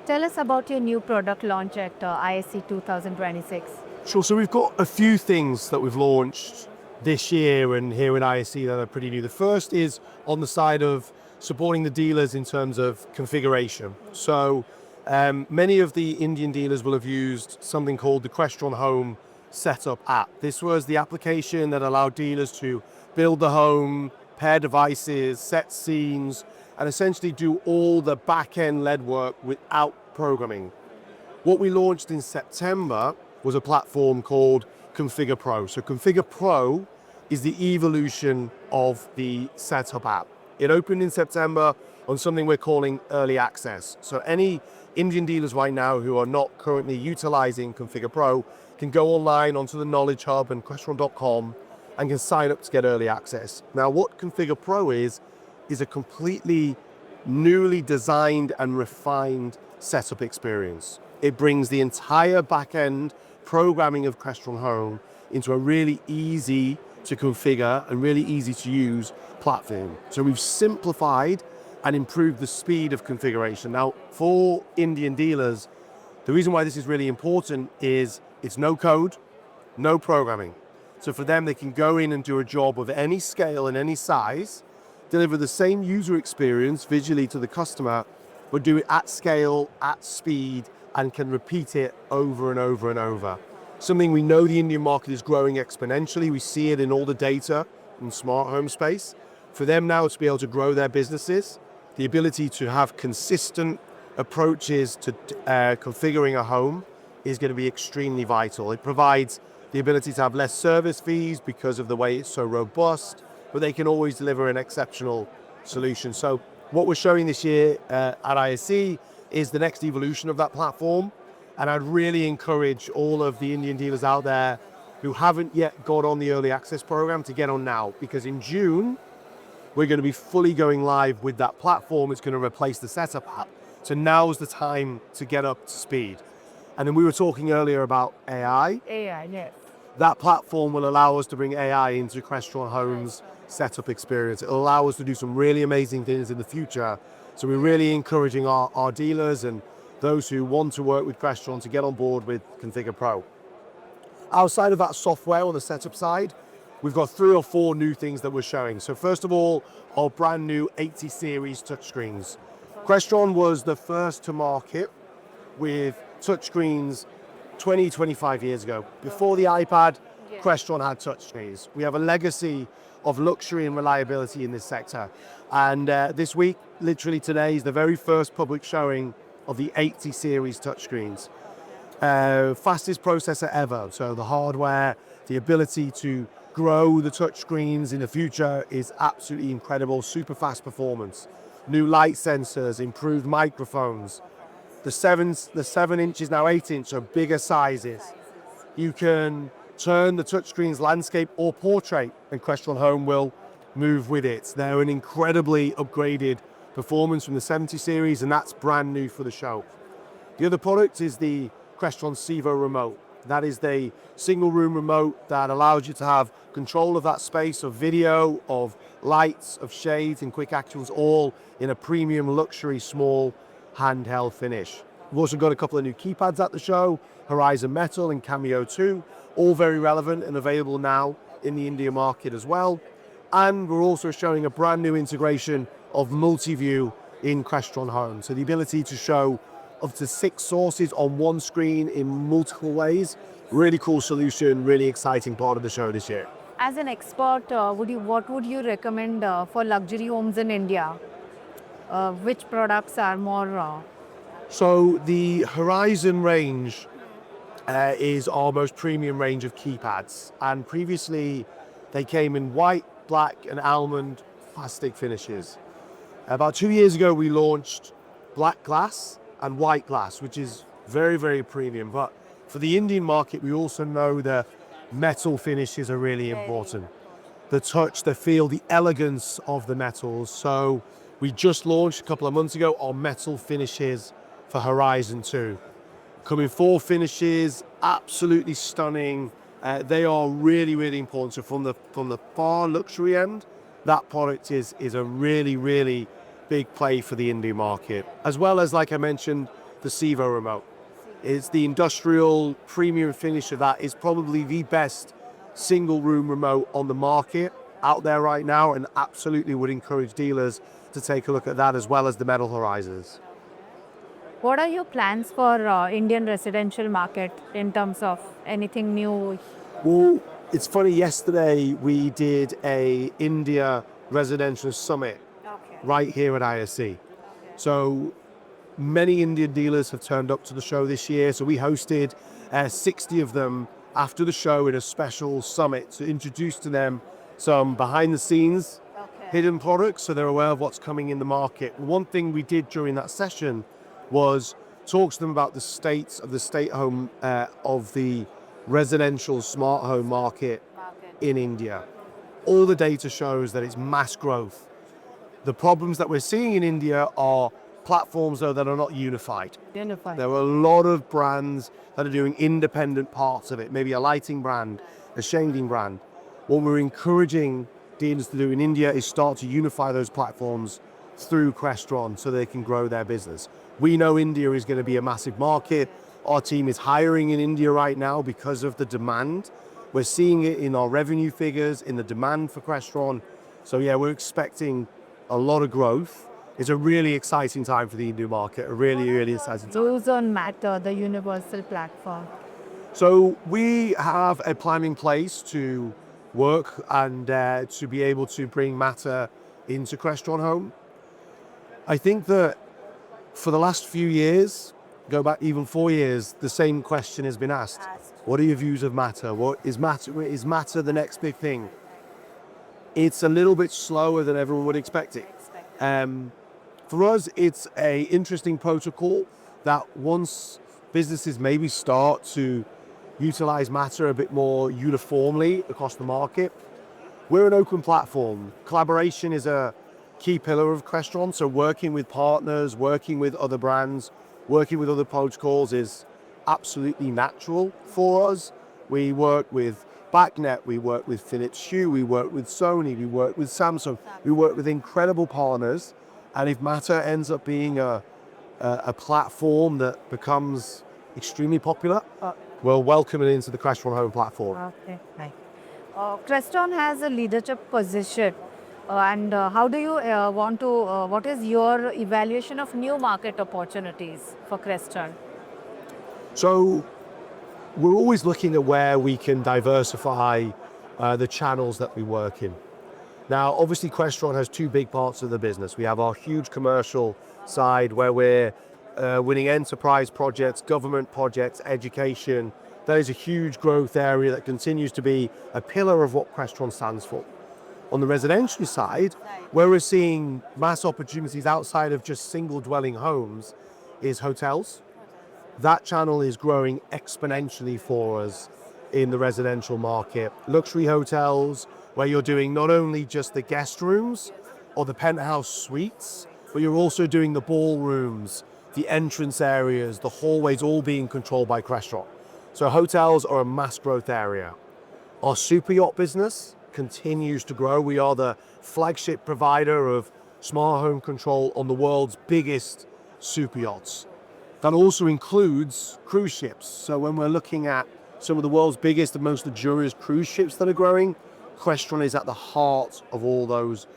Tell us about your new product launch at ISC 2026. Sure, so we've got a few things that we've launched this year and here in ISC that are pretty new. The first is on the side of supporting the dealers in terms of configuration. So many of the Indian dealers will have used something called the Crestron Home Setup app. This was the application that allowed dealers to build the home, pair devices, set scenes, and essentially do all the back-end lead work without programming. What we launched in September was a platform called Configure Pro. So Configure Pro is the evolution of the Setup app. It opened in September on something we're calling early access. So any Indian dealers right now who are not currently utilizing Configure Pro can go online onto the Knowledge Hub and Crestron.com and can sign up to get early access. Now, what Configure Pro is a completely newly designed and refined setup experience. It brings the entire back-end programming of Crestron Home into a really easy to configure and really easy to use platform. So we've simplified and improved the speed of configuration. Now, for Indian dealers, the reason why this is really important is it's no code, no programming. So for them, they can go in and do a job of any scale and any size, deliver the same user experience visually to the customer, but do it at scale, at speed, and can repeat it over and over and over. Something we know the Indian market is growing exponentially. We see it in all the data in smart home space. For them now to be able to grow their businesses, the ability to have consistent approaches to configuring a home is going to be extremely vital. It provides the ability to have less service fees because of the way it's so robust, but they can always deliver an exceptional solution. So what we're showing this year at ISC is the next evolution of that platform. And I'd really encourage all of the Indian dealers out there who haven't yet got on the early access program to get on now, because in June, we're going to be fully going live with that platform. It's going to replace the setup app. So now's the time to get up to speed. And then we were talking earlier about AI. AI, yes. That platform will allow us to bring AI into Crestron Home's setup experience. It'll allow us to do some really amazing things in the future. So we're really encouraging our dealers and those who want to work with Crestron to get on board with Configure Pro. Outside of that software on the setup side, we've got 3 or 4 new things that we're showing. So first of all, our brand new 80 series touchscreens. Crestron was the first to market with touchscreens 20, 25 years ago. Before the iPad, Crestron had touchscreens. We have a legacy of luxury and reliability in this sector. And this week, literally today, is the very first public showing of the 80 series touchscreens. Fastest processor ever. So the hardware, the ability to grow the touchscreens in the future is absolutely incredible. Super fast performance. New light sensors, improved microphones. The 7 inches, now 8 inch, so bigger sizes. You can turn the touchscreen's landscape or portrait, and Crestron Home will move with it. They're an incredibly upgraded performance from the 70 series, and that's brand new for the show. The other product is the Crestron Sevo remote. That is the single room remote that allows you to have control of that space, of video, of lights, of shades and quick actions, all in a premium luxury small handheld finish. We've also got a couple of new keypads at the show, Horizon Metal and Cameo 2, all very relevant and available now in the India market as well. And we're also showing a brand new integration of multi-view in Crestron Home. So the ability to show up to 6 sources on one screen in multiple ways. Really cool solution, really exciting part of the show this year. As an expert, what would you recommend for luxury homes in India? Which products are more? So the Horizon range is our most premium range of keypads. And previously they came in white, black and almond plastic finishes. About 2 years ago, we launched black glass and white glass, which is very, very premium. But for the Indian market, we also know the metal finishes are really important. The touch, the feel, the elegance of the metals. So we just launched a couple of months ago our metal finishes for Horizon 2. Coming 4 finishes, absolutely stunning. They are really, really important. So from the far luxury end, that product is a really, really big play for the Indian market. As well as, like I mentioned, the Sevo remote. It's the industrial premium finish of that is probably the best single room remote on the market out there right now, and absolutely would encourage dealers to take a look at that as well as the metal horizons. What are your plans for Indian residential market in terms of anything new? Well, it's funny, yesterday we did a India residential summit Okay. right here at ISC. So many Indian dealers have turned up to the show this year. So we hosted 60 of them after the show in a special summit to introduce to them some behind the scenes hidden products so they're aware of what's coming in the market. One thing we did during that session was talk to them about the states of the state home of the residential smart home market in India. All the data shows that it's mass growth. The problems that we're seeing in India are platforms, though, that are not unified. Unified. There are a lot of brands that are doing independent parts of it, maybe a lighting brand, a shading brand. What we're encouraging dealers to do in India is start to unify those platforms through Crestron so they can grow their business. We know India is going to be a massive market. Our team is hiring in India right now because of the demand. We're seeing it in our revenue figures, in the demand for Crestron. So yeah, we're expecting a lot of growth. It's a really exciting time for the India market, a really exciting time. Views on Matter, the universal platform. So we have a plan in place to work and to be able to bring Matter into Crestron Home. I think that for the last few years, go back even 4 years, the same question has been asked. What are your views of Matter? What is Matter? Is Matter the next big thing? It's a little bit slower than everyone would expect it. For us, it's a interesting protocol that once businesses maybe start to utilize Matter a bit more uniformly across the market, we're an open platform. Collaboration is a key pillar of Crestron, so working with partners, working with other brands, working with other protocols is absolutely natural for us. We work with BackNet, we work with Philips Hue, we work with Sony, we work with Samsung, we work with incredible partners. And if Matter ends up being a platform that becomes extremely popular, we'll welcome it into the Crestron Home platform. Okay, nice. Crestron has a leadership position. And how do you what is your evaluation of new market opportunities for Crestron? So we're always looking at where we can diversify the channels that we work in. Now, obviously, Crestron has two big parts of the business. We have our huge commercial side where we're winning enterprise projects, government projects, education. That is a huge growth area that continues to be a pillar of what Crestron stands for. On the residential side, where we're seeing mass opportunities outside of just single dwelling homes is hotels. That channel is growing exponentially for us in the residential market. Luxury hotels, where you're doing not only just the guest rooms or the penthouse suites, but you're also doing the ballrooms, the entrance areas, the hallways, all being controlled by Crestron. So hotels are a mass growth area. Our super yacht business continues to grow. We are the flagship provider of smart home control on the world's biggest super yachts. That also includes cruise ships. So when we're looking at some of the world's biggest and most luxurious cruise ships that are growing, Crestron is at the heart of all those